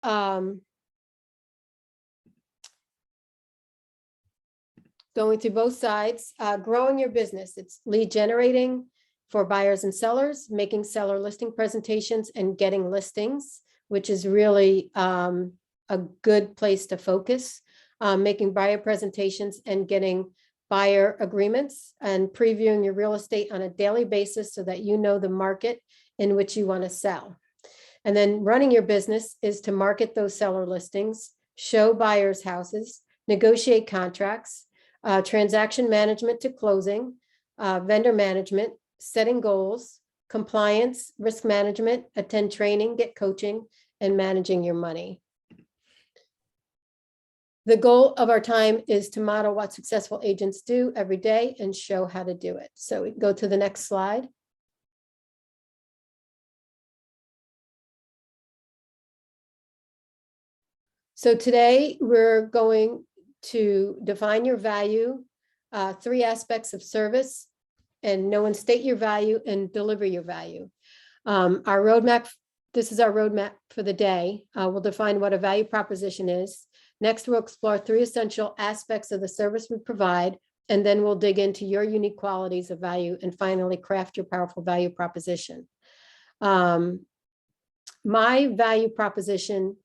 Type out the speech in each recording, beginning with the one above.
going through both sides, growing your business. It's lead generating for buyers and sellers, making seller listing presentations and getting listings, which is really a good place to focus, making buyer presentations and getting buyer agreements and previewing your real estate on a daily basis so that you know the market in which you want to sell. And then running your business is to market those seller listings, show buyers houses, negotiate contracts, transaction management to closing, vendor management, setting goals, compliance, risk management, attend training, get coaching, and managing your money. The goal of our time is to model what successful agents do every day and show how to do it. So we can go to the next slide. So today we're going to define your value, 3 aspects of service, and know and state your value and deliver your value. Our roadmap, this is our roadmap for the day. We'll define what a value proposition is. Next, we'll explore 3 essential aspects of the service we provide, and then we'll dig into your unique qualities of value and finally craft your powerful value proposition. My value proposition,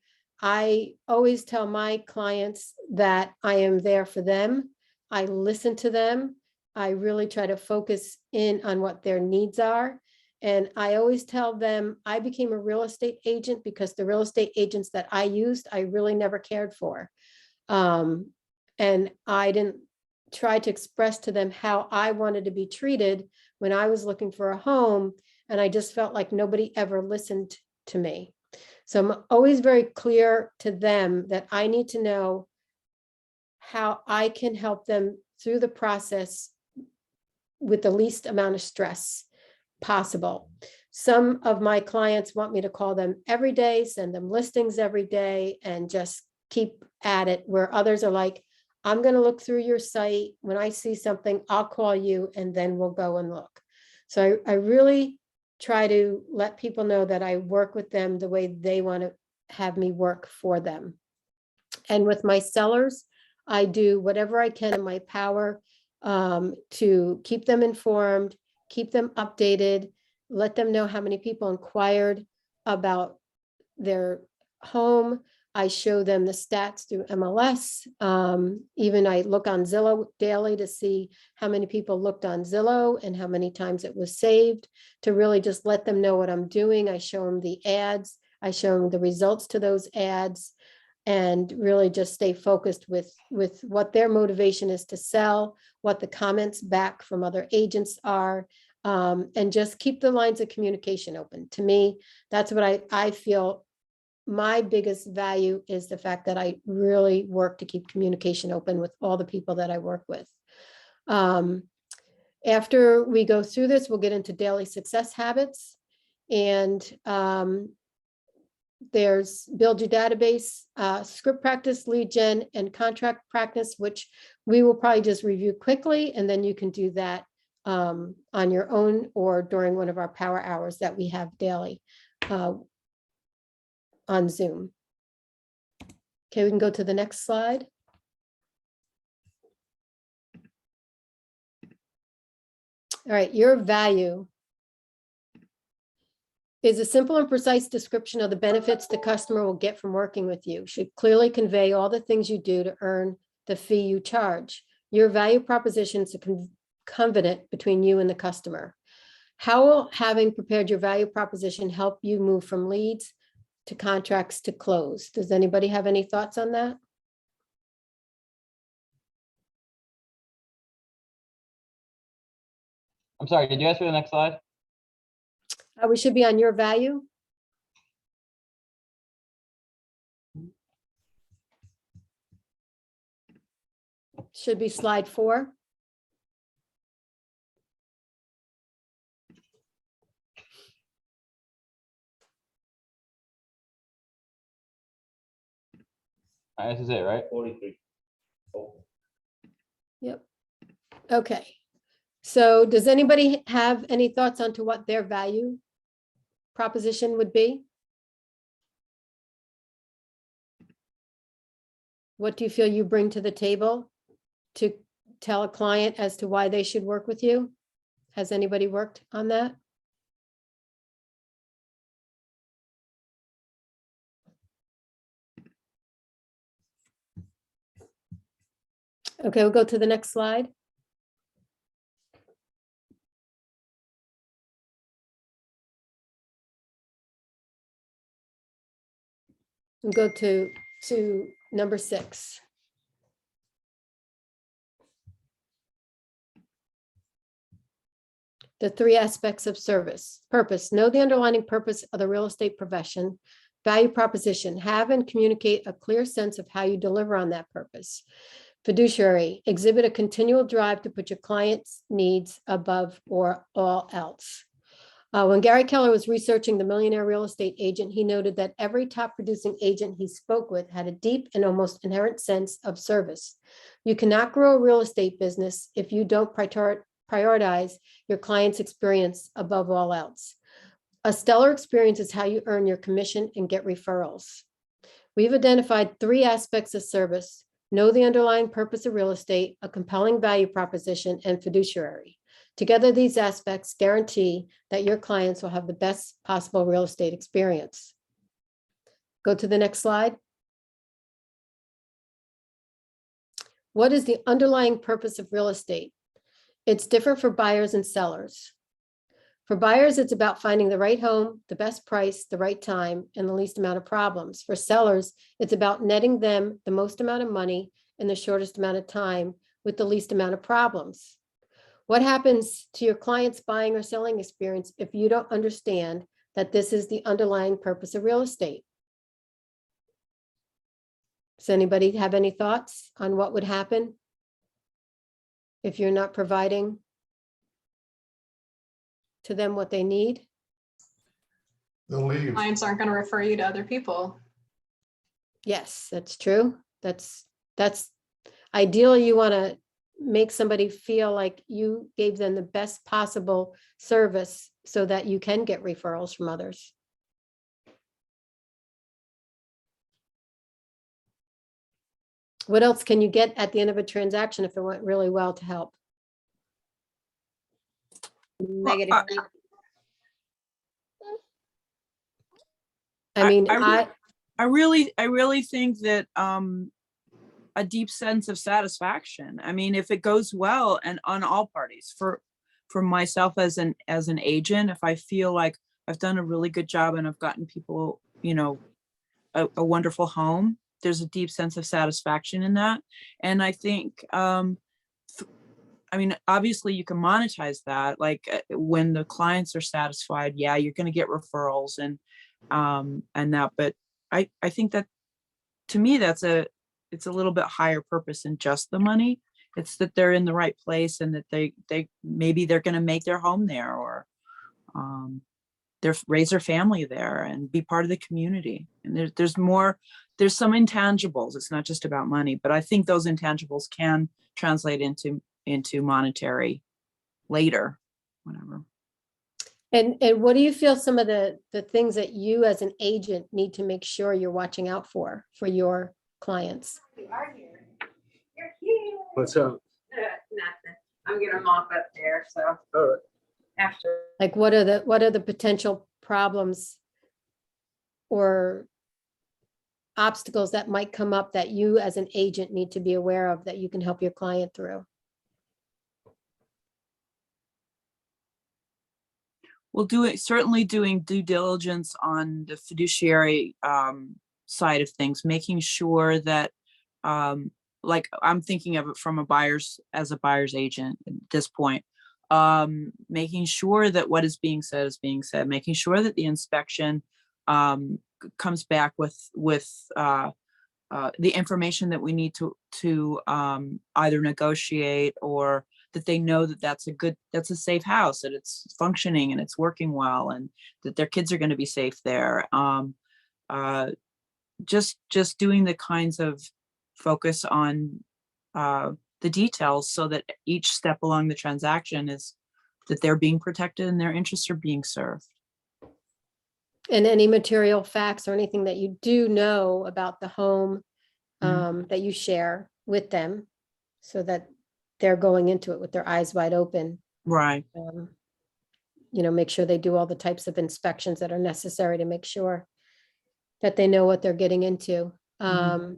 I always tell my clients that I am there for them. I listen to them. I really try to focus in on what their needs are. And I always tell them I became a real estate agent because the real estate agents that I used, I really never cared for. And I didn't try to express to them how I wanted to be treated when I was looking for a home. And I just felt like nobody ever listened to me. So I'm always very clear to them that I need to know how I can help them through the process with the least amount of stress possible. Some of my clients want me to call them every day, send them listings every day, and just keep at it, where others are like, I'm going to look through your site. When I see something, I'll call you and then we'll go and look. So I really try to let people know that I work with them the way they want to have me work for them. And with my sellers, I do whatever I can in my power to keep them informed, keep them updated, let them know how many people inquired about their home. I show them the stats through MLS. Even I look on Zillow daily to see how many people looked on Zillow and how many times it was saved, to really just let them know what I'm doing. I show them the ads. I show them the results to those ads, and really just stay focused with what their motivation is to sell, what the comments back from other agents are, and just keep the lines of communication open. To me, that's what I feel my biggest value is, the fact that I really work to keep communication open with all the people that I work with. After we go through this, we'll get into daily success habits, and there's build your database, script practice, lead gen, and contract practice, which we will probably just review quickly, and then you can do that on your own or during one of our power hours that we have daily on Zoom. Okay, we can go to the next slide. All right, your value is a simple and precise description of the benefits the customer will get from working with you. Should clearly convey all the things you do to earn the fee you charge. Your value proposition is a covenant between you and the customer. How will having prepared your value proposition help you move from leads to contracts to close? Does anybody have any thoughts on that? I'm sorry, did you ask for the next slide? We should be on your value. Should be slide 4. All right, this is it, right? 43. Oh. Yep. Okay. So does anybody have any thoughts onto what their value proposition would be? What do you feel you bring to the table to tell a client as to why they should work with you? Has anybody worked on that? Okay, we'll go to the next slide. We'll go to number 6. The 3 aspects of service. Purpose, know the underlying purpose of the real estate profession. Value proposition, have and communicate a clear sense of how you deliver on that purpose. Fiduciary, exhibit a continual drive to put your client's needs above or all else. When Gary Keller was researching the millionaire real estate agent, he noted that every top producing agent he spoke with had a deep and almost inherent sense of service. You cannot grow a real estate business if you don't prioritize your client's experience above all else. A stellar experience is how you earn your commission and get referrals. We've identified 3 aspects of service: know the underlying purpose of real estate, a compelling value proposition, and fiduciary. Together, these aspects guarantee that your clients will have the best possible real estate experience. Go to the next slide. What is the underlying purpose of real estate? It's different for buyers and sellers. For buyers, it's about finding the right home, the best price, the right time, and the least amount of problems. For sellers, it's about netting them the most amount of money in the shortest amount of time with the least amount of problems. What happens to your client's buying or selling experience if you don't understand that this is the underlying purpose of real estate? Does anybody have any thoughts on what would happen if you're not providing to them what they need? They'll leave. Clients aren't going to refer you to other people. Yes, that's true. That's ideally, you want to make somebody feel like you gave them the best possible service so that you can get referrals from others. What else can you get at the end of a transaction if it went really well to help? Negative. I mean, I really think that a deep sense of satisfaction. I mean, if it goes well and on all parties, for myself as an agent, if I feel like I've done a really good job and I've gotten people, you know, a wonderful home, there's a deep sense of satisfaction in that. And I think, I mean, obviously you can monetize that. Like when the clients are satisfied, yeah, you're going to get referrals and that, but I think that to me, it's a little bit higher purpose than just the money. It's that they're in the right place and that they maybe they're going to make their home there, or they're raise their family there and be part of the community. And there's some intangibles. It's not just about money, but I think those intangibles can translate into monetary later, whatever. and what do you feel some of the things that you as an agent need to make sure you're watching out for your clients? You are here. You're cute. What's up? Nothing. I'm gonna mop up there, so All right. after. Like what are the potential problems or obstacles that might come up that you as an agent need to be aware of that you can help your client through? Well, certainly doing due diligence on the fiduciary side of things, making sure that, like I'm thinking of it from a buyer's agent at this point, making sure that what is being said is being said, making sure that the inspection comes back with the information that we need to either negotiate, or that they know that that's a safe house, that it's functioning and it's working well, and that their kids are going to be safe there. Just doing the kinds of focus on the details so that each step along the transaction is that they're being protected and their interests are being served. And any material facts or anything that you do know about the home that you share with them so that they're going into it with their eyes wide open. Right. Make sure they do all the types of inspections that are necessary to make sure that they know what they're getting into. I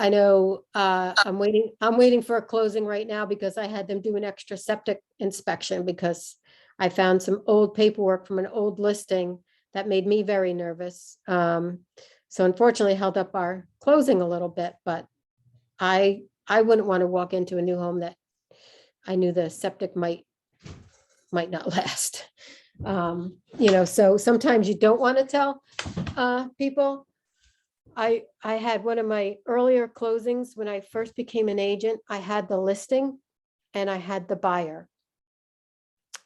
know I'm waiting for a closing right now because I had them do an extra septic inspection because I found some old paperwork from an old listing that made me very nervous. So unfortunately held up our closing a little bit, but I wouldn't want to walk into a new home that I knew the septic might not last. So sometimes you don't want to tell people. I had one of my earlier closings when I first became an agent. I had the listing and I had the buyer.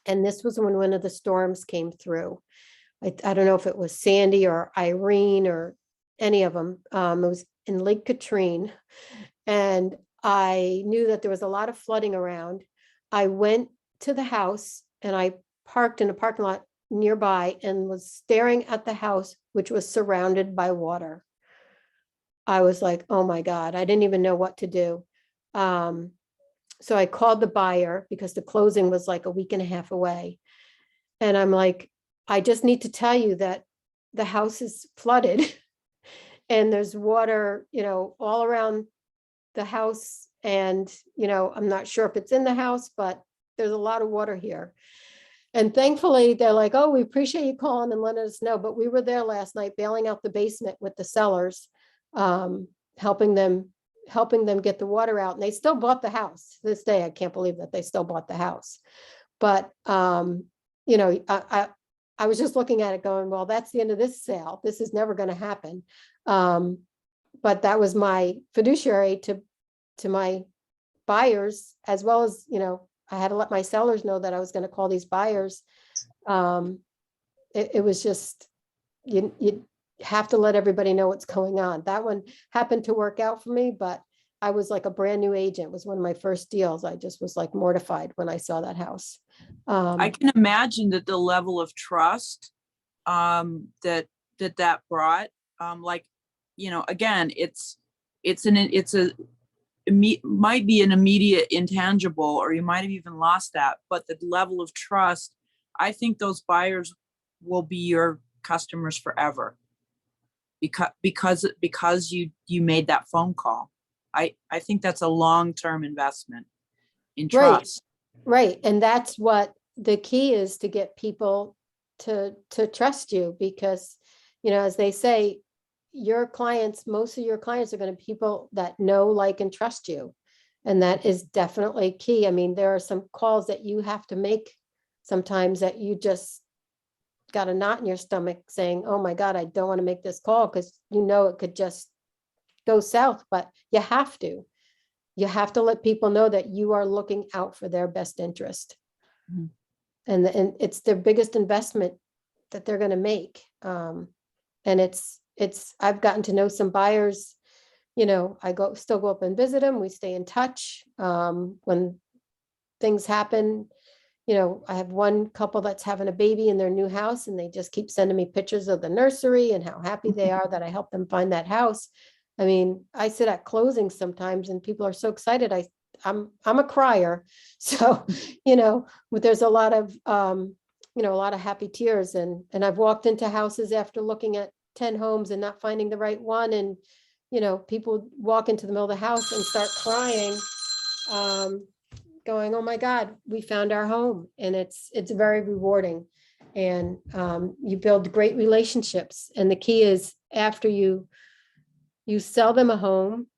And this was when one of the storms came through. I don't know if it was Sandy or Irene or any of them. It was in Lake Katrine. And I knew that there was a lot of flooding around. I went to the house and I parked in a parking lot nearby and was staring at the house, which was surrounded by water. I was like, oh my God, I didn't even know what to do. So I called the buyer because the closing was like a week and a half away. And I'm like, I just need to tell you that the house is flooded and there's water, all around the house. And, I'm not sure if it's in the house, but there's a lot of water here. And thankfully, they're like, oh, we appreciate you calling and letting us know. But we were there last night, bailing out the basement with the sellers, helping them get the water out. And they still bought the house. To this day, I can't believe that they still bought the house. But, I was just looking at it going, well, that's the end of this sale. This is never going to happen. But that was my fiduciary to my buyers, as well as, I had to let my sellers know that I was going to call these buyers. It was just, you have to let everybody know what's going on. That one happened to work out for me, but I was like a brand new agent. It was one of my first deals. I just was like mortified when I saw that house. I can imagine that the level of trust that brought, again, might be an immediate intangible, or you might have even lost that, but the level of trust, I think those buyers will be your customers forever because you made that phone call. I think that's a long-term investment in trust. Right. And that's what the key is, to get people to trust you, because, as they say, most of your clients are going to be people that know, like, and trust you. And that is definitely key. I mean, there are some calls that you have to make sometimes that you just got a knot in your stomach saying, oh my God, I don't want to make this call, because it could just go south. But you have to let people know that you are looking out for their best interest. Mhm. And it's their biggest investment that they're going to make. And I've gotten to know some buyers, I still go up and visit them. We stay in touch. When things happen, I have one couple that's having a baby in their new house, and they just keep sending me pictures of the nursery and how happy they are that I helped them find that house. I mean, I sit at closing sometimes and people are so excited. I'm a crier. So, there's a lot of, a lot of happy tears, and I've walked into houses after looking at 10 homes and not finding the right one. And, people walk into the middle of the house and start crying, going, oh my God, we found our home. And it's very rewarding. And you build great relationships. And the key is, after you sell them a home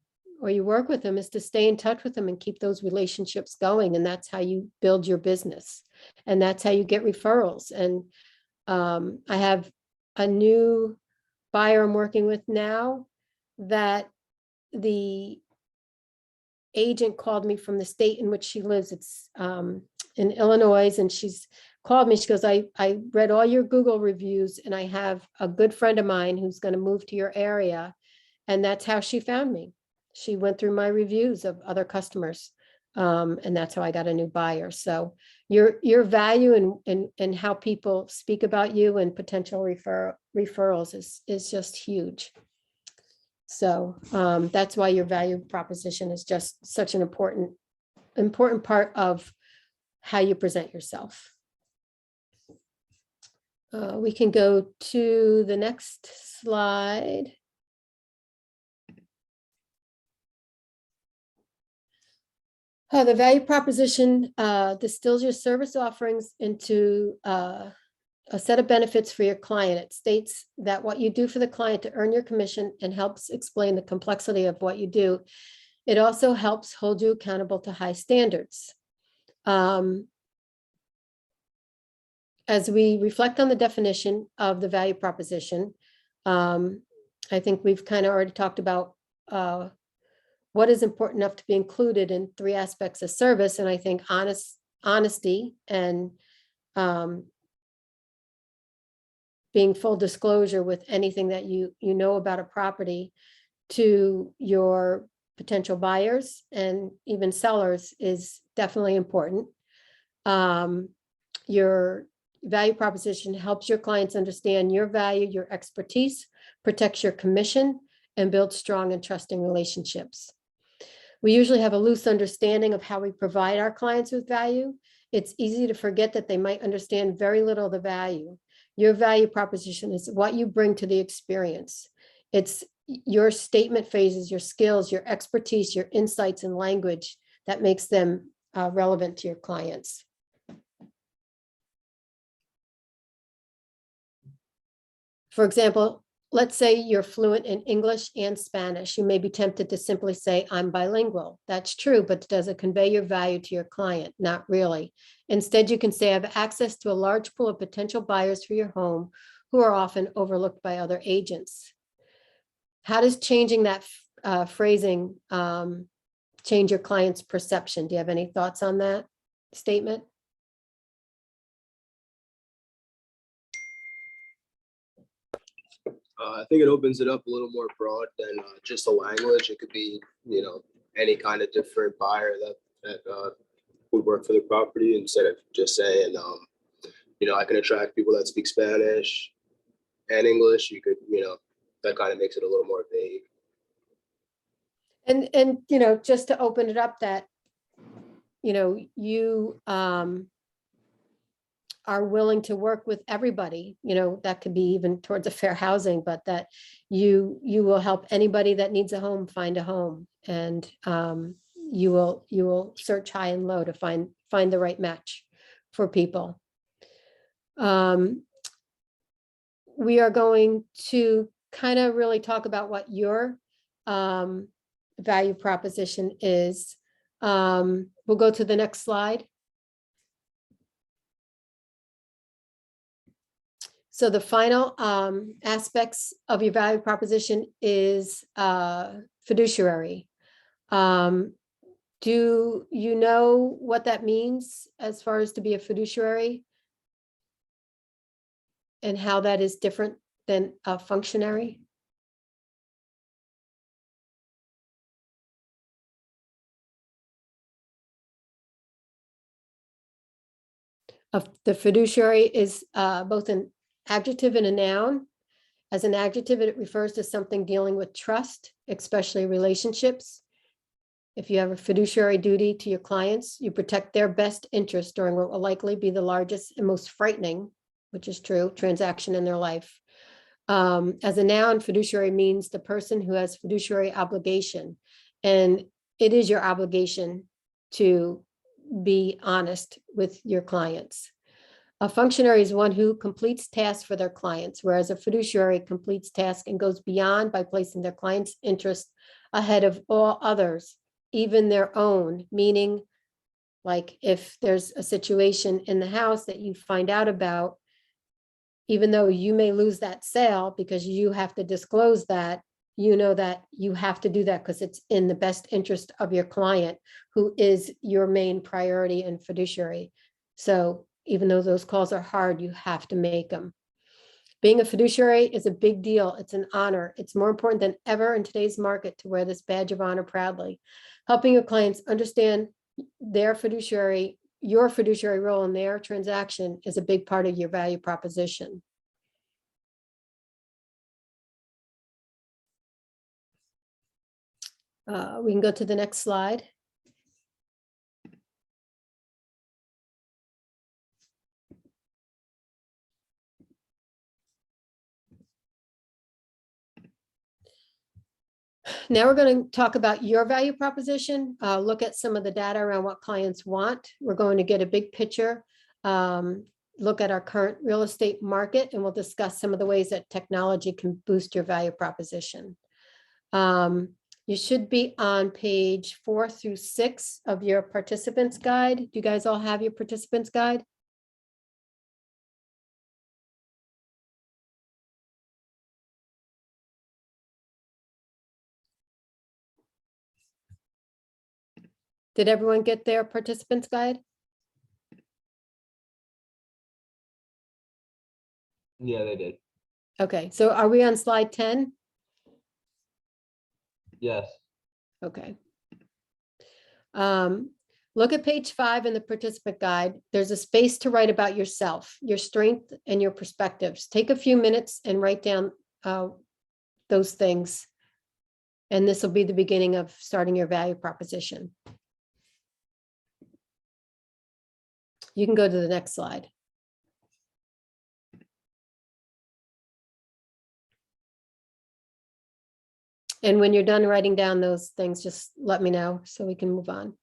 or you work with them, is to stay in touch with them and keep those relationships going. And that's how you build your business. And that's how you get referrals. And I have a new buyer I'm working with now that the agent called me from the state in which she lives. It's in Illinois. And she's called me. She goes, I read all your Google reviews, and I have a good friend of mine who's going to move to your area. And that's how she found me. She went through my reviews of other customers. And that's how I got a new buyer. So your value and how people speak about you and potential referrals is just huge. So that's why your value proposition is just such an important part of how you present yourself. We can go to the next slide. The value proposition distills your service offerings into a set of benefits for your client. It states that what you do for the client to earn your commission and helps explain the complexity of what you do. It also helps hold you accountable to high standards. As we reflect on the definition of the value proposition, I think we've kind of already talked about what is important enough to be included in 3 aspects of service. And I think honesty and being full disclosure with anything that you know about a property to your potential buyers and even sellers is definitely important. Your value proposition helps your clients understand your value, your expertise, protects your commission, and builds strong and trusting relationships. We usually have a loose understanding of how we provide our clients with value. It's easy to forget that they might understand very little of the value. Your value proposition is what you bring to the experience. It's your statement phrases, your skills, your expertise, your insights and language that makes them relevant to your clients. For example, let's say you're fluent in English and Spanish. You may be tempted to simply say, I'm bilingual. That's true, but does it convey your value to your client? Not really. Instead, you can say, I have access to a large pool of potential buyers for your home who are often overlooked by other agents. How does changing that phrasing change your client's perception? Do you have any thoughts on that statement? I think it opens it up a little more broad than just the language. It could be, any kind of different buyer that would work for the property instead of just saying, I can attract people that speak Spanish and English. You could, that kind of makes it a little more vague. And just to open it up that, you are willing to work with everybody, that could be even towards a fair housing, but that you will help anybody that needs a home find a home, and you will search high and low to find the right match for people. We are going to kind of really talk about what your value proposition is. We'll go to the next slide. So the final aspects of your value proposition is fiduciary. Do you know what that means as far as to be a fiduciary? And how that is different than a functionary? The fiduciary is both an adjective and a noun. As an adjective, it refers to something dealing with trust, especially relationships. If you have a fiduciary duty to your clients, you protect their best interest during what will likely be the largest and most frightening, which is true, transaction in their life. As a noun, fiduciary means the person who has fiduciary obligation, and it is your obligation to be honest with your clients. A functionary is one who completes tasks for their clients, whereas a fiduciary completes tasks and goes beyond by placing their client's interest ahead of all others, even their own, meaning like if there's a situation in the house that you find out about, even though you may lose that sale because you have to disclose that, you know that you have to do that because it's in the best interest of your client, who is your main priority and fiduciary. So even though those calls are hard, you have to make them. Being a fiduciary is a big deal. It's an honor. It's more important than ever in today's market to wear this badge of honor proudly. Helping your clients understand their fiduciary, your fiduciary role in their transaction is a big part of your value proposition. We can go to the next slide. Now we're going to talk about your value proposition, look at some of the data around what clients want. We're going to get a big picture, look at our current real estate market, and we'll discuss some of the ways that technology can boost your value proposition. You should be on page 4 through 6 of your participants guide. Do you guys all have your participants guide? Did everyone get their participants guide? Yeah, they did. Okay, so are we on slide 10? Yes. Okay. Look at page 5 in the participant guide. There's a space to write about yourself, your strength and your perspectives. Take a few minutes and write down those things. And this will be the beginning of starting your value proposition. You can go to the next slide. And when you're done writing down those things, just let me know so we can move on.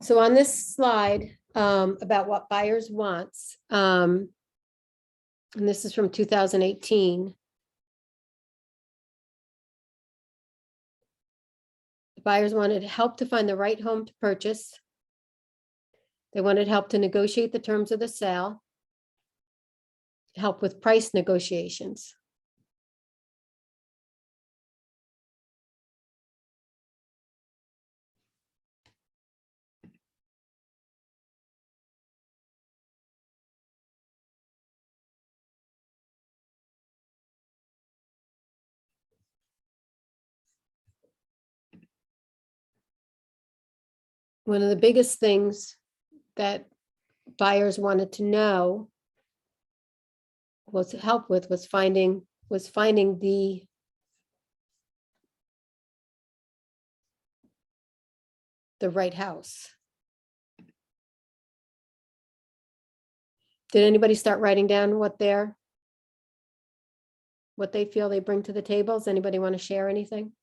So on this slide, about what buyers wants, and this is from 2018. The buyers wanted help to find the right home to purchase. They wanted help to negotiate the terms of the sale, help with price negotiations. One of the biggest things that buyers wanted to know was help with was finding the right house. Did anybody start writing down what they feel they bring to the table? Does anybody want to share anything?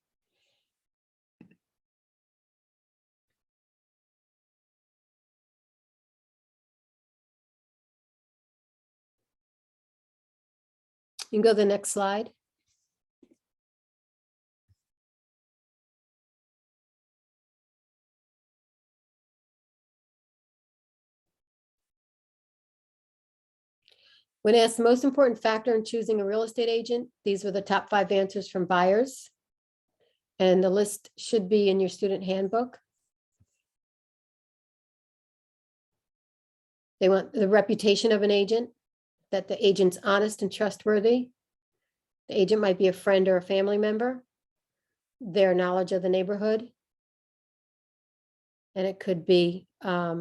You can go to the next slide. When asked the most important factor in choosing a real estate agent, these were the top 5 answers from buyers. And the list should be in your student handbook. They want the reputation of an agent, that the agent's honest and trustworthy. The agent might be a friend or a family member. Their knowledge of the neighborhood. And it could be a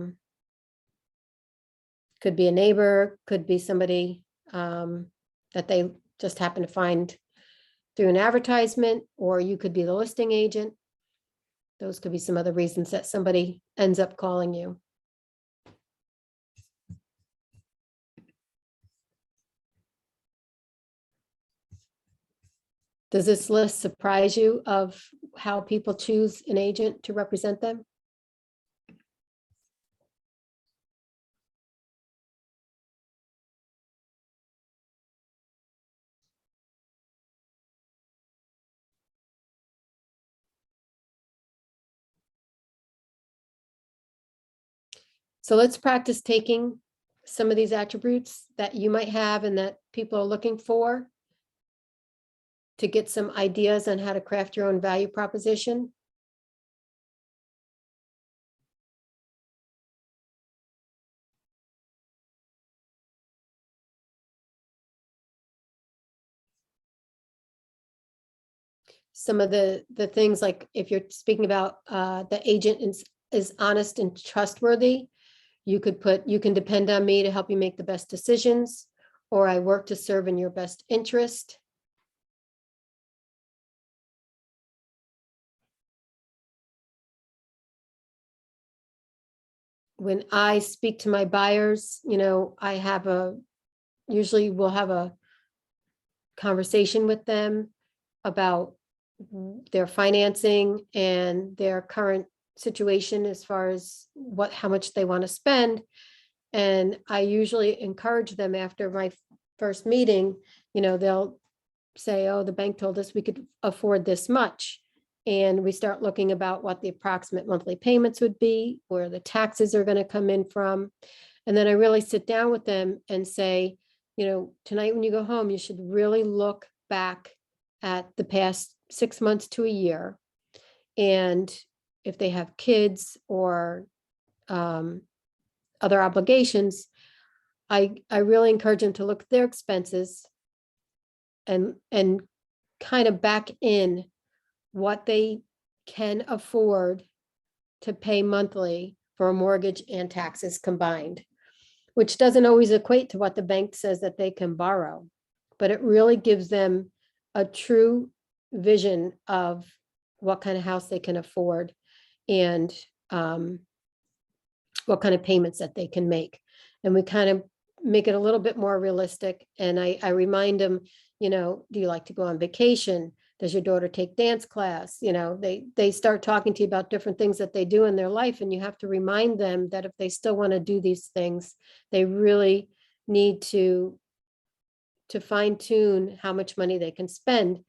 neighbor, could be somebody that they just happen to find through an advertisement, or you could be the listing agent. Those could be some other reasons that somebody ends up calling you. Does this list surprise you of how people choose an agent to represent them? So let's practice taking some of these attributes that you might have and that people are looking for to get some ideas on how to craft your own value proposition. some of the things, like if you're speaking about the agent is honest and trustworthy, you could put, you can depend on me to help you make the best decisions, or I work to serve in your best interest. When I speak to my buyers, I have usually we'll have a conversation with them about their financing and their current situation as far as how much they want to spend. And I usually encourage them after my first meeting, they'll say, oh, the bank told us we could afford this much. And we start looking about what the approximate monthly payments would be, where the taxes are going to come in from. And then I really sit down with them and say, tonight when you go home, you should really look back at the past 6 months to a year. And if they have kids or other obligations, I really encourage them to look at their expenses and kind of back in what they can afford to pay monthly for a mortgage and taxes combined, which doesn't always equate to what the bank says that they can borrow, but it really gives them a true vision of what kind of house they can afford and what kind of payments that they can make. And we kind of make it a little bit more realistic. And I remind them, do you like to go on vacation? Does your daughter take dance class? They start talking to you about different things that they do in their life. And you have to remind them that if they still want to do these things, they really need to fine tune how much money they can spend.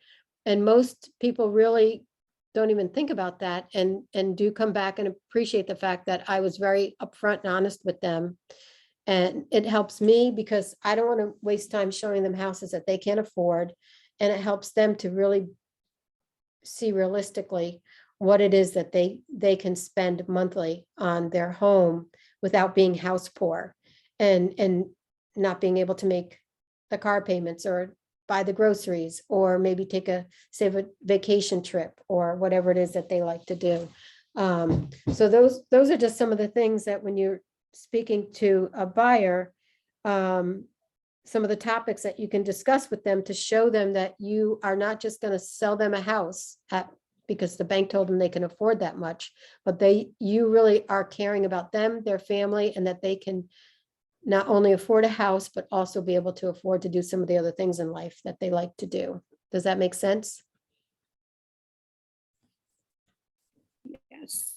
And most people really don't even think about that and do come back and appreciate the fact that I was very upfront and honest with them. And it helps me because I don't want to waste time showing them houses that they can't afford. And it helps them to really see realistically what it is that they can spend monthly on their home without being house poor and not being able to make the car payments or buy the groceries, or maybe take a vacation trip or whatever it is that they like to do. So those are just some of the things that when you're speaking to a buyer, some of the topics that you can discuss with them to show them that you are not just going to sell them a house because the bank told them they can afford that much, but you really are caring about them, their family, and that they can not only afford a house, but also be able to afford to do some of the other things in life that they like to do. Does that make sense? Yes.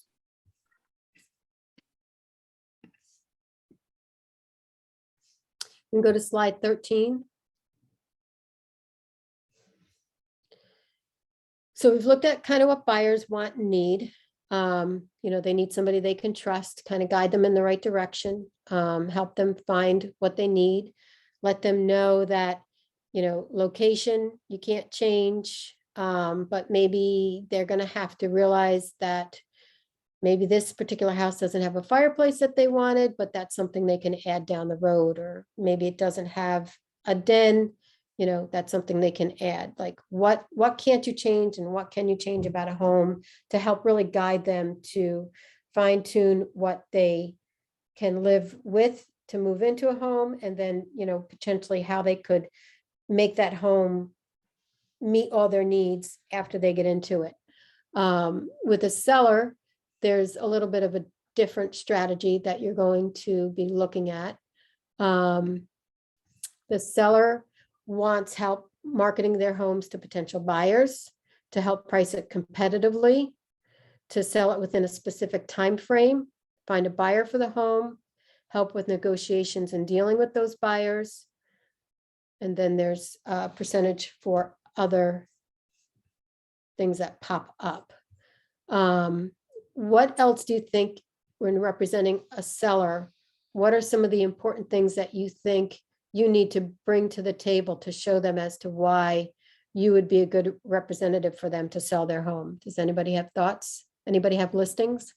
We can go to slide 13. So we've looked at kind of what buyers want and need. They need somebody they can trust, kind of guide them in the right direction, help them find what they need, let them know that, location you can't change, but maybe they're going to have to realize that maybe this particular house doesn't have a fireplace that they wanted, but that's something they can add down the road, or maybe it doesn't have a den. That's something they can add. Like what can't you change and what can you change about a home to help really guide them to fine tune what they can live with to move into a home, and then, potentially how they could make that home meet all their needs after they get into it. With a seller, there's a little bit of a different strategy that you're going to be looking at. The seller wants help marketing their homes to potential buyers, to help price it competitively, to sell it within a specific time frame, find a buyer for the home, help with negotiations and dealing with those buyers. And then there's a percentage for other things that pop up. What else do you think, when representing a seller, what are some of the important things that you think you need to bring to the table to show them as to why you would be a good representative for them to sell their home? Does anybody have thoughts? Anybody have listings?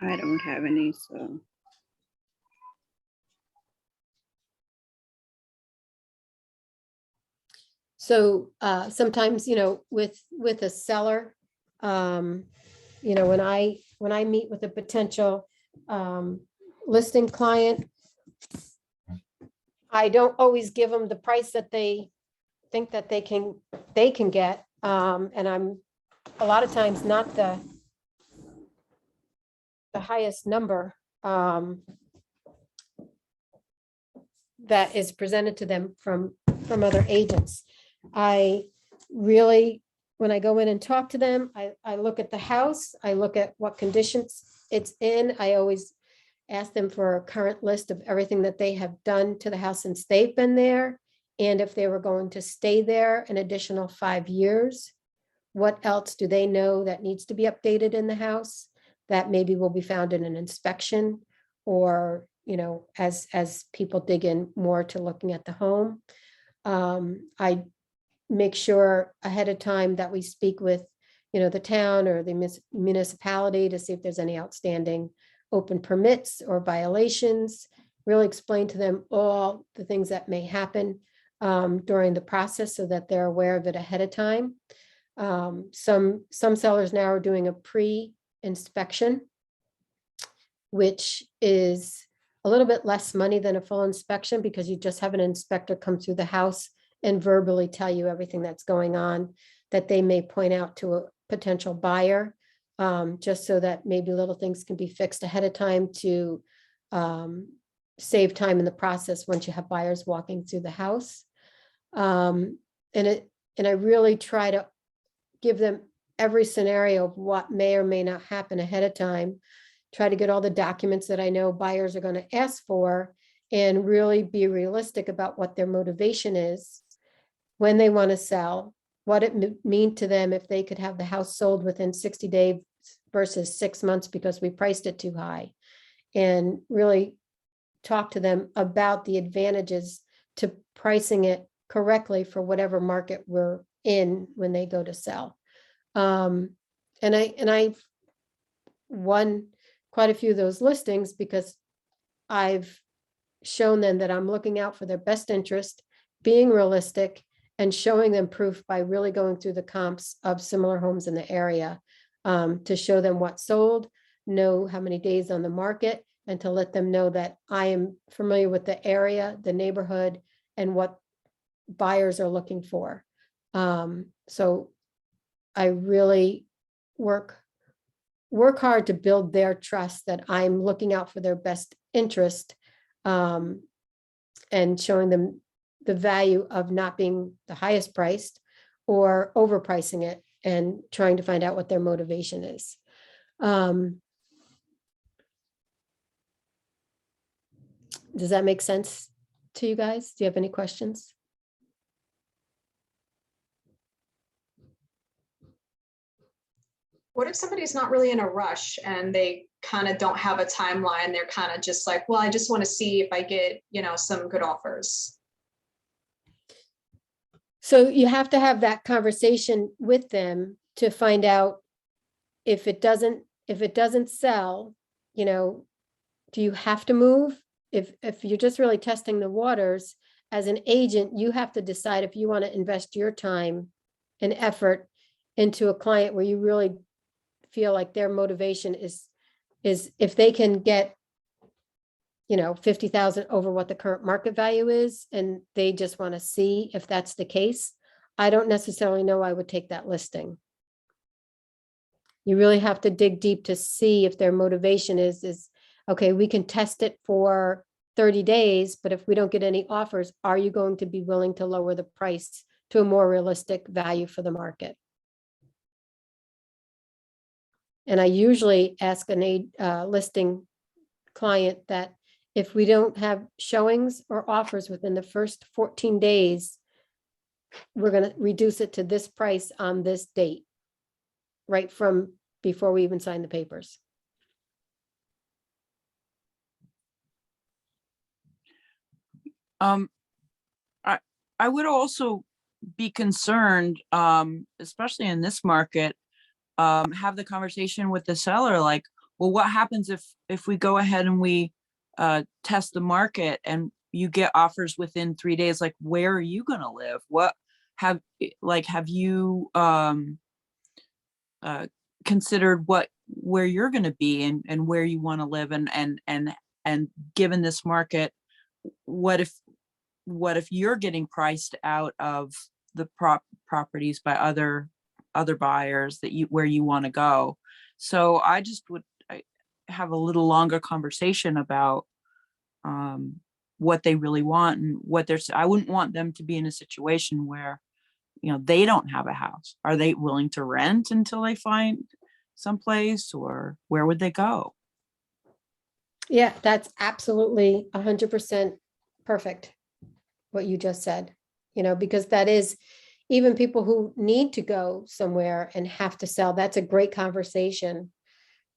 I don't have any, so. So sometimes, with a seller, when I meet with a potential listing client, I don't always give them the price that they think that they can get. And I'm a lot of times not the highest number that is presented to them from other agents. I really, when I go in and talk to them, I look at the house, I look at what conditions it's in. I always ask them for a current list of everything that they have done to the house since they've been there. And if they were going to stay there an additional 5 years, what else do they know that needs to be updated in the house that maybe will be found in an inspection, or, as people dig in more to looking at the home. I make sure ahead of time that we speak with, the town or the municipality to see if there's any outstanding open permits or violations, really explain to them all the things that may happen during the process so that they're aware of it ahead of time. Some sellers now are doing a pre-inspection, which is a little bit less money than a full inspection, because you just have an inspector come through the house and verbally tell you everything that's going on that they may point out to a potential buyer, just so that maybe little things can be fixed ahead of time to save time in the process once you have buyers walking through the house. And I really try to give them every scenario of what may or may not happen ahead of time, try to get all the documents that I know buyers are going to ask for, and really be realistic about what their motivation is when they want to sell, what it mean to them if they could have the house sold within 60 days versus 6 months because we priced it too high, and really talk to them about the advantages to pricing it correctly for whatever market we're in when they go to sell. And I've won quite a few of those listings because I've shown them that I'm looking out for their best interest, being realistic, and showing them proof by really going through the comps of similar homes in the area, to show them what sold, know how many days on the market, and to let them know that I am familiar with the area, the neighborhood, and what buyers are looking for. So I really work hard to build their trust that I'm looking out for their best interest, and showing them the value of not being the highest priced or overpricing it, and trying to find out what their motivation is. Does that make sense to you guys? Do you have any questions? What if somebody's not really in a rush and they kind of don't have a timeline? They're kind of just like, well, I just want to see if I get, some good offers. So you have to have that conversation with them to find out if it doesn't sell, do you have to move? If you're just really testing the waters as an agent, you have to decide if you want to invest your time and effort into a client where you really feel like their motivation is if they can get, 50,000 over what the current market value is, and they just want to see if that's the case. I don't necessarily know I would take that listing. You really have to dig deep to see if their motivation is, okay, we can test it for 30 days, but if we don't get any offers, are you going to be willing to lower the price to a more realistic value for the market? And I usually ask a listing client that if we don't have showings or offers within the first 14 days, we're going to reduce it to this price on this date, right from before we even sign the papers. I would also be concerned, especially in this market, have the conversation with the seller, like, well, what happens if we go ahead and we test the market and you get offers within 3 days? Like, where are you going to live? have you considered where you're going to be and where you want to live and given this market, what if you're getting priced out of the properties by other buyers where you want to go? So I have a little longer conversation about what they really want and I wouldn't want them to be in a situation where, they don't have a house. Are they willing to rent until they find someplace, or where would they go? Yeah, that's absolutely 100% perfect, what you just said, because that is, even people who need to go somewhere and have to sell, that's a great conversation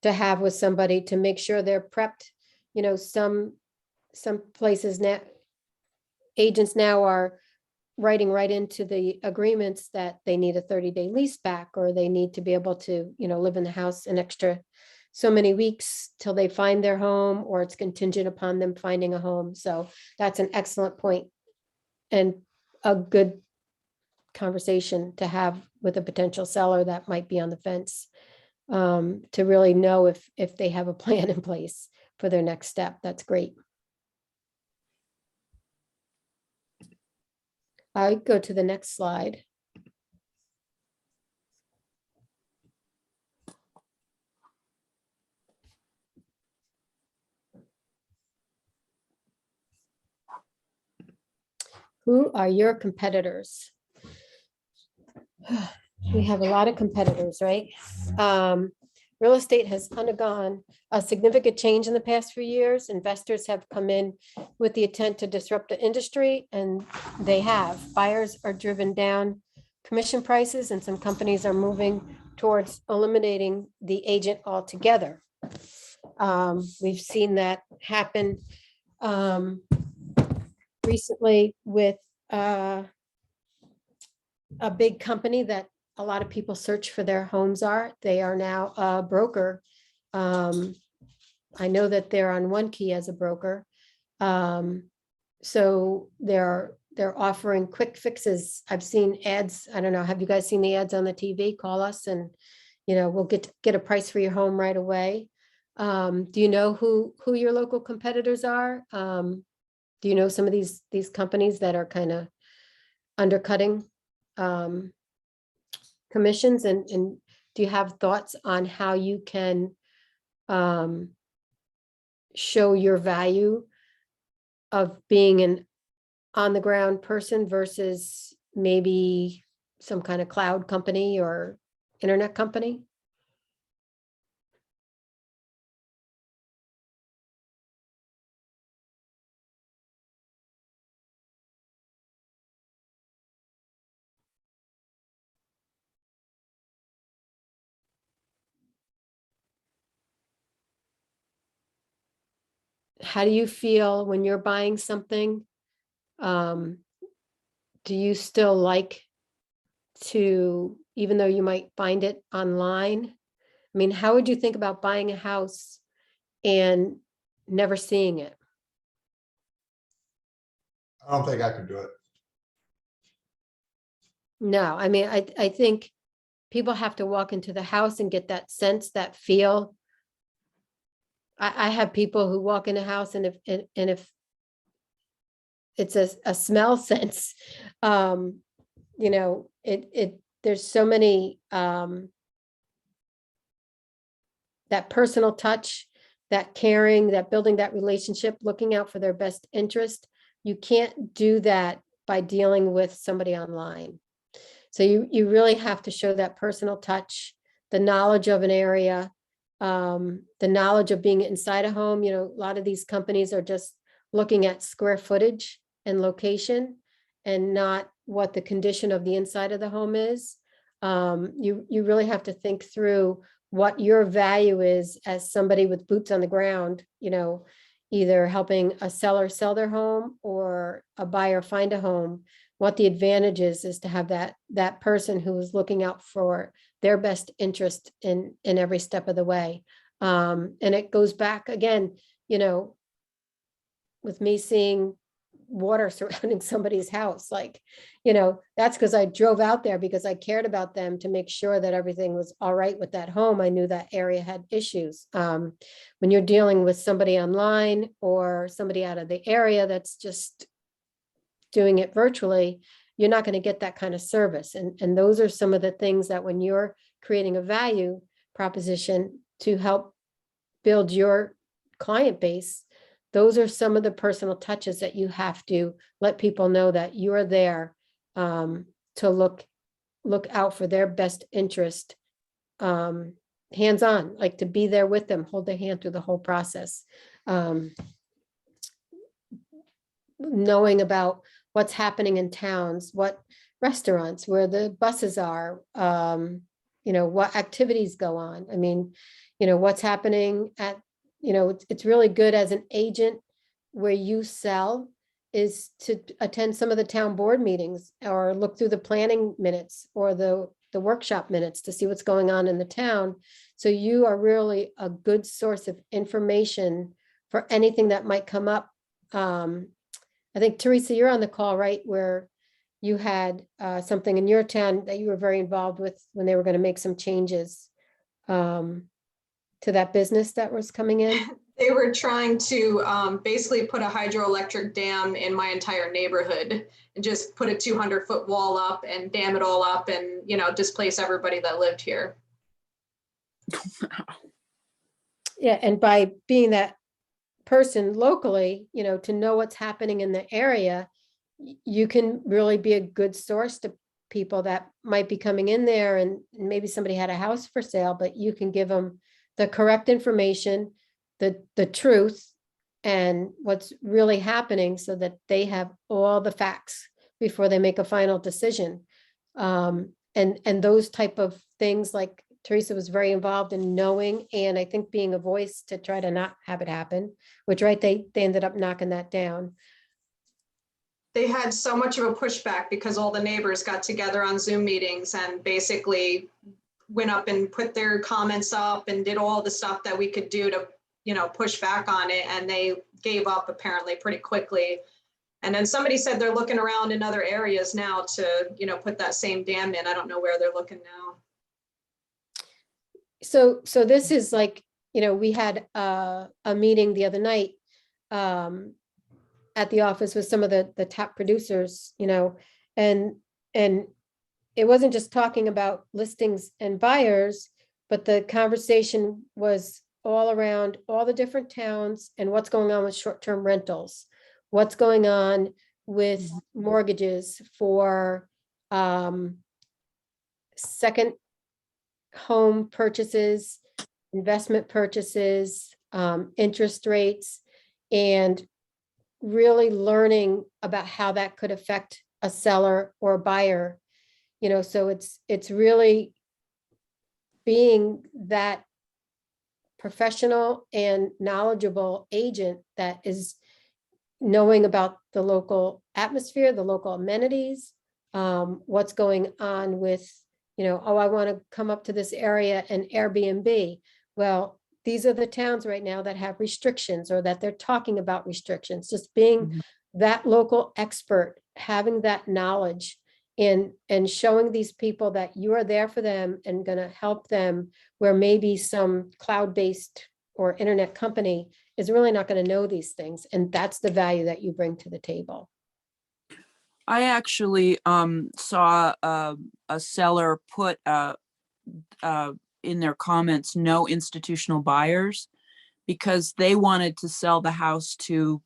to have with somebody to make sure they're prepped. Some places now, agents now are writing right into the agreements that they need a 30-day lease back, or they need to be able to, live in the house an extra so many weeks till they find their home, or it's contingent upon them finding a home. So that's an excellent point and a good conversation to have with a potential seller that might be on the fence, to really know if they have a plan in place for their next step. That's great. I go to the next slide. Who are your competitors? We have a lot of competitors, right? Real estate has undergone a significant change in the past few years. Investors have come in with the intent to disrupt the industry, and they have. Buyers are driven down commission prices, and some companies are moving towards eliminating the agent altogether. We've seen that happen recently with a big company that a lot of people search for their homes are. They are now a broker. I know that they're on One Key as a broker. So they're offering quick fixes. I've seen ads. I don't know. Have you guys seen the ads on the TV? Call us and, we'll get a price for your home right away. Do you know who your local competitors are? Do you know some of these companies that are kind of undercutting commissions, and do you have thoughts on how you can show your value of being an on the ground person versus maybe some kind of cloud company or internet company? How do you feel when you're buying something? Do you still like to, even though you might find it online? I mean, how would you think about buying a house and never seeing it? I don't think I could do it. No, I mean, I think people have to walk into the house and get that sense, that feel. I have people who walk in a house, and if it's a smell sense, there's so many, that personal touch, that caring, that building that relationship, looking out for their best interest. You can't do that by dealing with somebody online. So you really have to show that personal touch, the knowledge of an area, the knowledge of being inside a home. A lot of these companies are just looking at square footage and location and not what the condition of the inside of the home is. You really have to think through what your value is as somebody with boots on the ground, either helping a seller sell their home or a buyer find a home. What the advantage is to have that person who is looking out for their best interest in every step of the way. And it goes back again, with me seeing water surrounding somebody's house. Like, that's because I drove out there because I cared about them to make sure that everything was all right with that home. I knew that area had issues. When you're dealing with somebody online or somebody out of the area that's just doing it virtually, you're not going to get that kind of service. And those are some of the things that when you're creating a value proposition to help build your client base, those are some of the personal touches that you have to let people know that you're there to look out for their best interest, hands-on, like to be there with them, hold their hand through the whole process. Knowing about what's happening in towns, what restaurants, where the buses are, what activities go on. I mean, what's happening at, it's really good as an agent where you sell is to attend some of the town board meetings or look through the planning minutes or the workshop minutes to see what's going on in the town. So you are really a good source of information for anything that might come up. I think, Teresa, you're on the call, right, where you had something in your town that you were very involved with when they were going to make some changes to that business that was coming in. They were trying to basically put a hydroelectric dam in my entire neighborhood and just put a 200-foot wall up and dam it all up and, displace everybody that lived here. Yeah, and by being that person locally, to know what's happening in the area, you can really be a good source to people that might be coming in there, and maybe somebody had a house for sale, but you can give them the correct information, the truth, and what's really happening so that they have all the facts before they make a final decision. And those type of things, like Teresa was very involved in knowing, and I think being a voice to try to not have it happen, which they ended up knocking that down. They had so much of a pushback because all the neighbors got together on Zoom meetings and basically went up and put their comments up and did all the stuff that we could do to, push back on it. And they gave up apparently pretty quickly. And then somebody said they're looking around in other areas now to, put that same dam in. I don't know where they're looking now. So this is like, we had a meeting the other night at the office with some of the top producers, and it wasn't just talking about listings and buyers, but the conversation was all around all the different towns and what's going on with short-term rentals, what's going on with mortgages for second home purchases, investment purchases, interest rates, and really learning about how that could affect a seller or a buyer. So it's really being that professional and knowledgeable agent that is knowing about the local atmosphere, the local amenities, what's going on with, oh, I want to come up to this area and Airbnb. Well, these are the towns right now that have restrictions or that they're talking about restrictions. Just being that local expert, having that knowledge, and showing these people that you are there for them and going to help them, where maybe some cloud-based or internet company is really not going to know these things. And that's the value that you bring to the table. I actually saw a seller put in their comments, no institutional buyers, because they wanted to sell the house to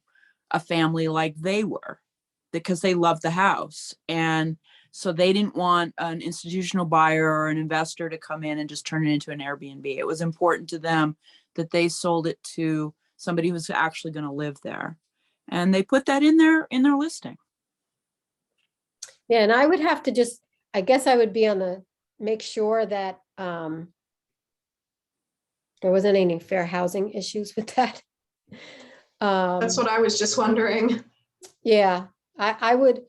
a family like they were, because they loved the house. And so they didn't want an institutional buyer or an investor to come in and just turn it into an Airbnb. It was important to them that they sold it to somebody who's actually going to live there. And they put that in their listing. Yeah, and I would have to just, I guess I would be on the, make sure that there wasn't any fair housing issues with that. That's what I was just wondering. Yeah, I would,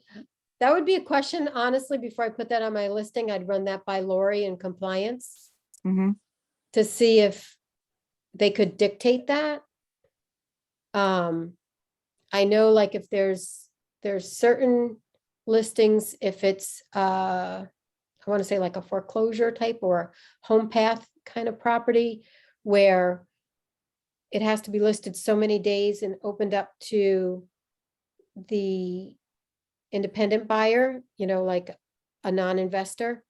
that would be a question, honestly, before I put that on my listing. I'd run that by Lori in compliance to see if they could dictate that. I know, like, if there's there's certain listings, if it's, I want to say like a foreclosure type or home path kind of property where it has to be listed so many days and opened up to the independent buyer, like a non-investor.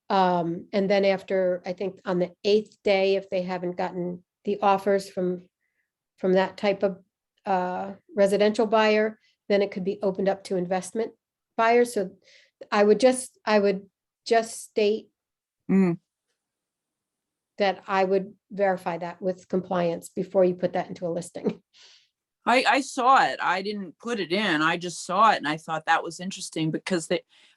And then after, I think on the 8th day, if they haven't gotten the offers from that type of residential buyer, then it could be opened up to investment buyers. So I would just state Mm. that I would verify that with compliance before you put that into a listing. I saw it. I didn't put it in. I just saw it and I thought that was interesting because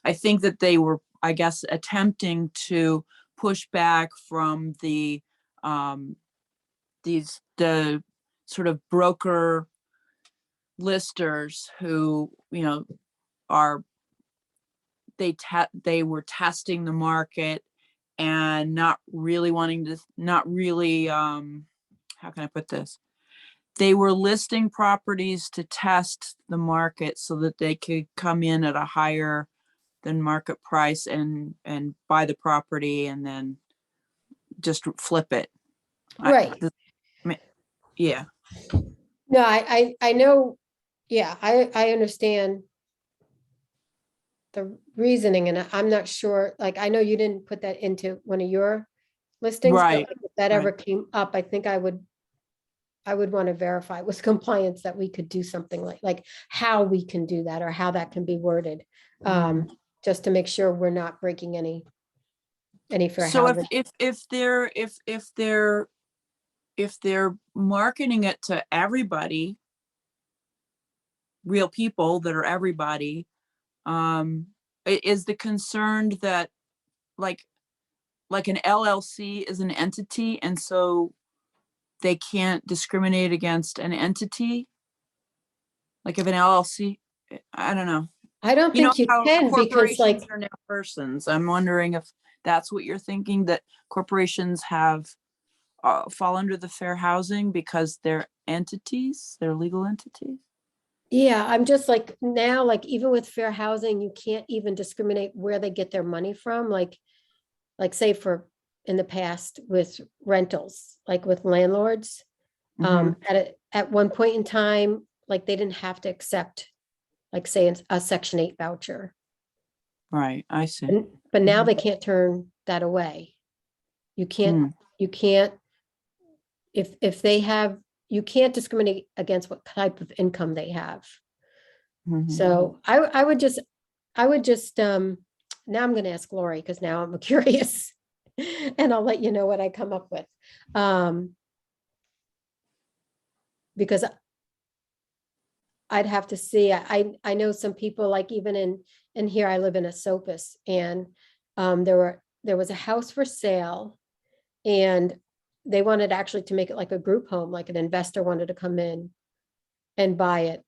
I think that they were, I guess, attempting to push back from the sort of broker listers who, they were testing the market and not really, how can I put this? They were listing properties to test the market so that they could come in at a higher than market price and buy the property and then just flip it. Right. Yeah. No, I know, yeah, I understand the reasoning, and I'm not sure, like, I know you didn't put that into one of your listings, but Right, if that ever right. came up, I think I would want to verify with compliance that we could do something like how we can do that or how that can be worded. Just to make sure we're not breaking any fair So housing. if they're marketing it to everybody, real people that are everybody, is the concern that like an LLC is an entity and so they can't discriminate against an entity? Like if an LLC, I don't know. I don't You know think you how can, because corporations like, are now persons. I'm wondering if that's what you're thinking, that corporations have fall under the fair housing because they're entities, they're legal entities. yeah, I'm just like now, like even with fair housing, you can't even discriminate where they get their money from. Like say for in the past with rentals, like with landlords, at one point in time, like they didn't have to accept, like say a Section 8 voucher. Right, I see. But now they can't turn that away. You can't, if they have, you can't discriminate against what type of income they have. So I would just, now I'm gonna ask Lori, because now I'm curious. And I'll let you know what I come up with. Because I'd have to see, I know some people, like even in here, I live in a Sopus, and there was a house for sale, and they wanted actually to make it like a group home, like an investor wanted to come in and buy it.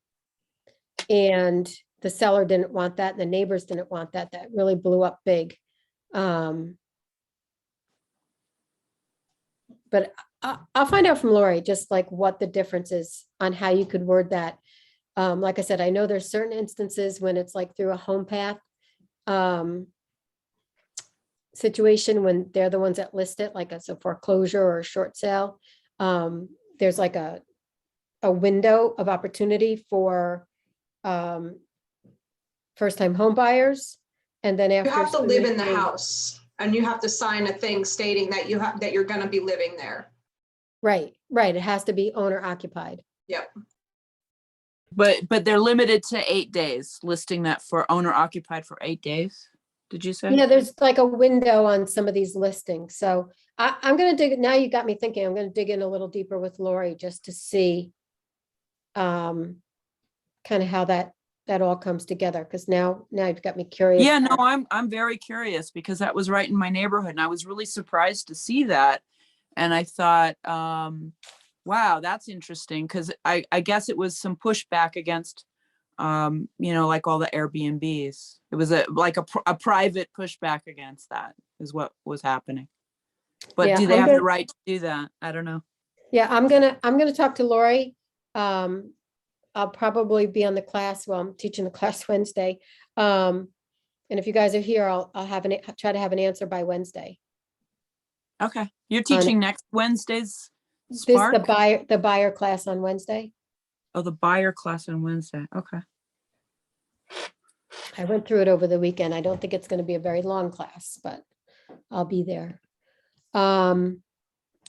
And the seller didn't want that, and the neighbors didn't want that. That really blew up big. But I'll find out from Lori, just like what the difference is on how you could word that. Like I said, I know there's certain instances when it's like through a home path situation, when they're the ones that list it, like it's a foreclosure or a short sale. There's like a window of opportunity for first-time home buyers. And then after You have to so live many in the days- house and you have to sign a thing stating that that you're gonna be living there. Right. It has to be owner occupied. Yep. But they're limited to 8 days, listing that for owner occupied for 8 days. Did you say? Yeah, there's like a window on some of these listings. So I'm gonna dig, now you got me thinking, I'm gonna dig in a little deeper with Lori just to see kind of how that all comes together, because now you've got me curious. Yeah, no, I'm very curious because that was right in my neighborhood and I was really surprised to see that. And I thought, wow, that's interesting, because I guess it was some pushback against, like all the Airbnbs. It was a private pushback against that is what was happening. But Yeah, do they I'm have gonna- the right to do that? I don't know. Yeah, I'm gonna talk to Lori I'll probably be on the class. Well, I'm teaching the class Wednesday. And if you guys are here, I'll try to have an answer by Wednesday. Okay, you're teaching next Wednesday's This, Spark? the buyer class on Wednesday. Oh, the buyer class on Wednesday. Okay. I went through it over the weekend. I don't think it's going to be a very long class, but I'll be there.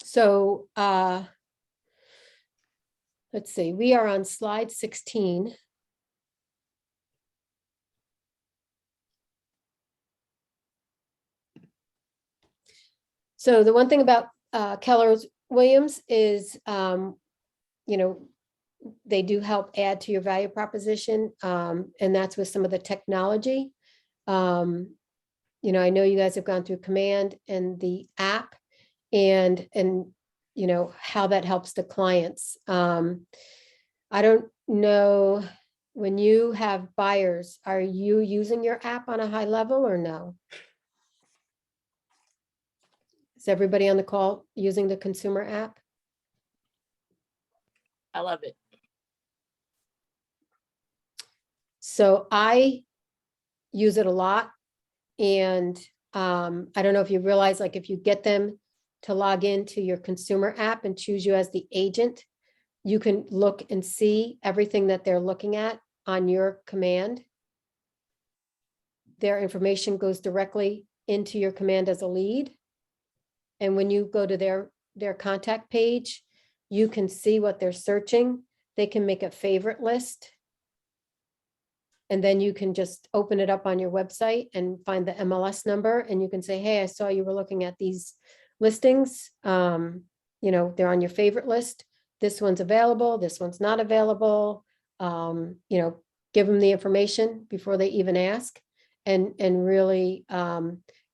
So let's see, we are on slide 16. So the one thing about Keller Williams is, you know, they do help add to your value proposition, and that's with some of the technology. You know, I know you guys have gone through Command and the app, and you know how that helps the clients. I don't know, when you have buyers, are you using your app on a high level or no? Is everybody on the call using the consumer app? I love it. So I use it a lot. And I don't know if you realize, like, if you get them to log into your consumer app and choose you as the agent, you can look and see everything that they're looking at on your command. Their information goes directly into your command as a lead. And when you go to their contact page, you can see what they're searching. They can make a favorite list. And then you can just open it up on your website and find the MLS number, and you can say, hey, I saw you were looking at these listings. You know, they're on your favorite list. This one's available, this one's not available. You know, give them the information before they even ask, and really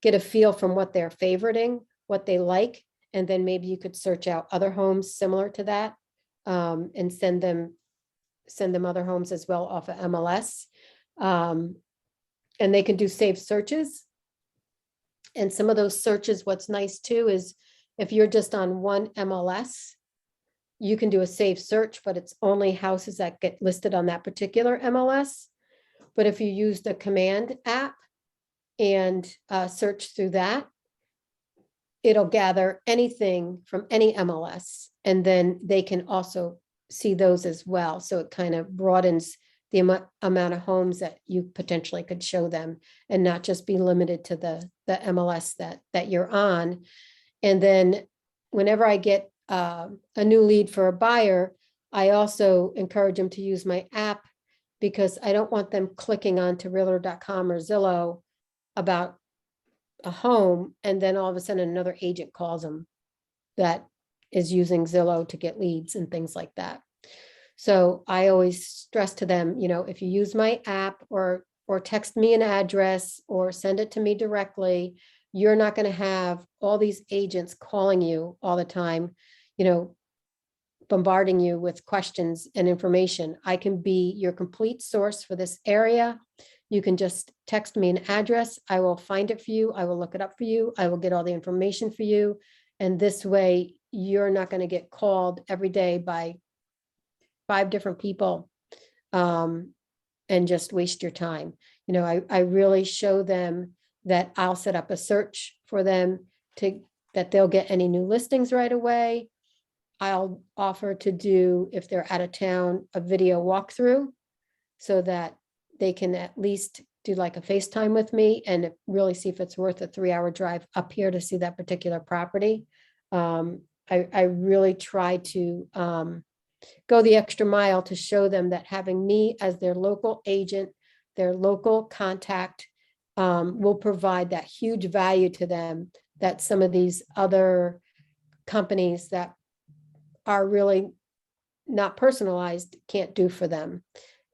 get a feel from what they're favoriting, what they like. And then maybe you could search out other homes similar to that, and send them other homes as well off of MLS. And they can do saved searches. And some of those searches, what's nice too, is if you're just on one MLS, you can do a saved search, but it's only houses that get listed on that particular MLS. But if you use the Command app and search through that, it'll gather anything from any MLS, and then they can also see those as well. So it kind of broadens the amount of homes that you potentially could show them, and not just be limited to the MLS that you're on. And then whenever I get a new lead for a buyer, I also encourage them to use my app, because I don't want them clicking onto realtor.com or Zillow about a home, and then all of a sudden another agent calls them that is using Zillow to get leads and things like that. So I always stress to them, you know, if you use my app or text me an address or send it to me directly, you're not going to have all these agents calling you all the time, you know, bombarding you with questions and information. I can be your complete source for this area. You can just text me an address. I will find it for you. I will look it up for you. I will get all the information for you. And this way, you're not going to get called every day by 5 different people and just waste your time. You know, I really show them that I'll set up a search for them that they'll get any new listings right away. I'll offer to do, if they're out of town, a video walkthrough so that they can at least do like a FaceTime with me and really see if it's worth a 3-hour drive up here to see that particular property. I really try to go the extra mile to show them that having me as their local agent, their local contact, will provide that huge value to them that some of these other companies that are really not personalized can't do for them.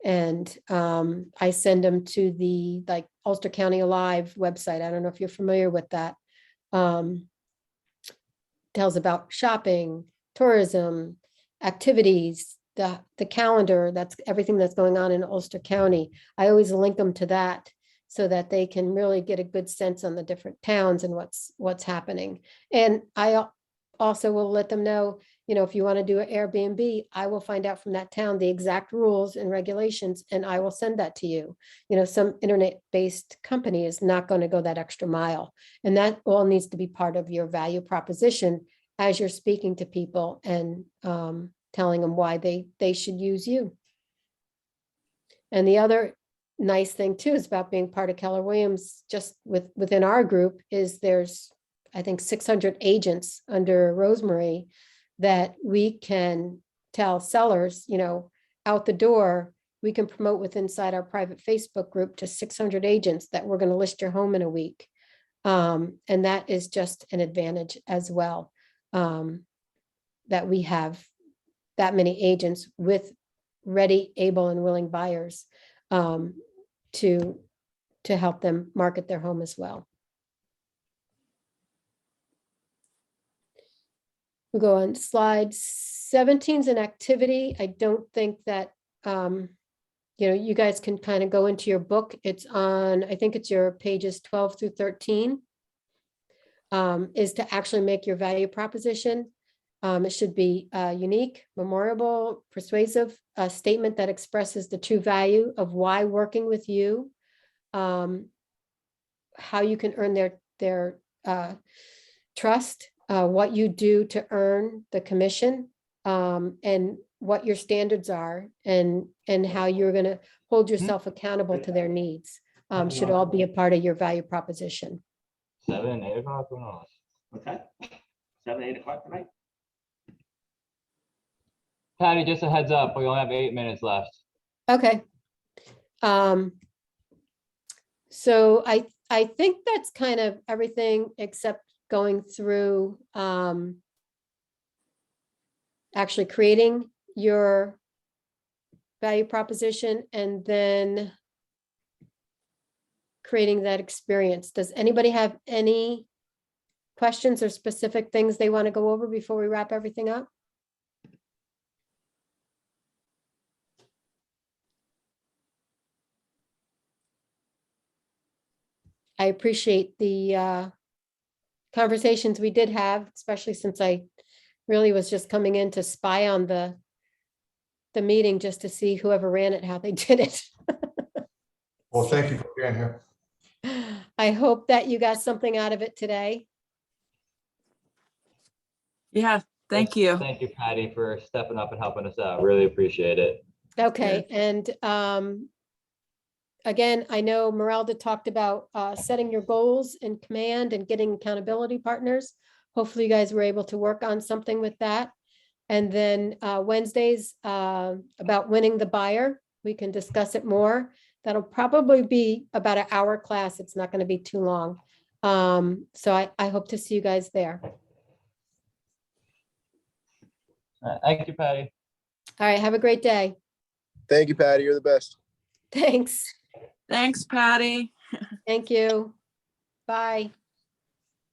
And I send them to the Ulster County Alive website. I don't know if you're familiar with that. Tells about shopping, tourism, activities, the calendar, that's everything that's going on in Ulster County. I always link them to that so that they can really get a good sense on the different towns and what's happening. And I also will let them know, if you want to do an Airbnb, I will find out from that town the exact rules and regulations, and I will send that to you. Some internet-based company is not going to go that extra mile. And that all needs to be part of your value proposition as you're speaking to people and telling them why they should use you. And the other nice thing too is about being part of Keller Williams, just within our group, is there's, I think, 600 agents under Rosemary that we can tell sellers, out the door, we can promote with inside our private Facebook group to 600 agents that we're going to list your home in a week. And that is just an advantage as well, that we have that many agents with ready, able, and willing buyers to help them market their home as well. We'll go on slide 17 is an activity. I don't think that, you guys can kind of go into your book. It's on, I think it's your pages 12 through 13, is to actually make your value proposition. It should be unique, memorable, persuasive, a statement that expresses the true value of why working with you, how you can earn their trust, what you do to earn the commission, and what your standards are, and how you're going to hold yourself accountable to their needs, should all be a part of your value proposition. 7, 8 o'clock, who knows? Okay. 7, 8 o'clock tonight. Patty, just a heads up, we only have 8 minutes left. Okay. So I think that's kind of everything except going through actually creating your value proposition and then creating that experience. Does anybody have any questions or specific things they want to go over before we wrap everything up? I appreciate the conversations we did have, especially since I really was just coming in to spy on the meeting just to see whoever ran it, how they did it. Well, thank you for being here. I hope that you got something out of it today. Yeah, thank you. Thank you, Patty, for stepping up and helping us out. Really appreciate it. Okay, and again, I know Merelda talked about setting your goals in command and getting accountability partners. Hopefully you guys were able to work on something with that. And then Wednesdays about winning the buyer, we can discuss it more. That'll probably be about an hour class. It's not going to be too long. So I hope to see you guys there. All right, thank you, Patty. All right, have a great day. Thank you, Patty. You're the best. Thanks. Thanks, Patty. Thank you. Bye.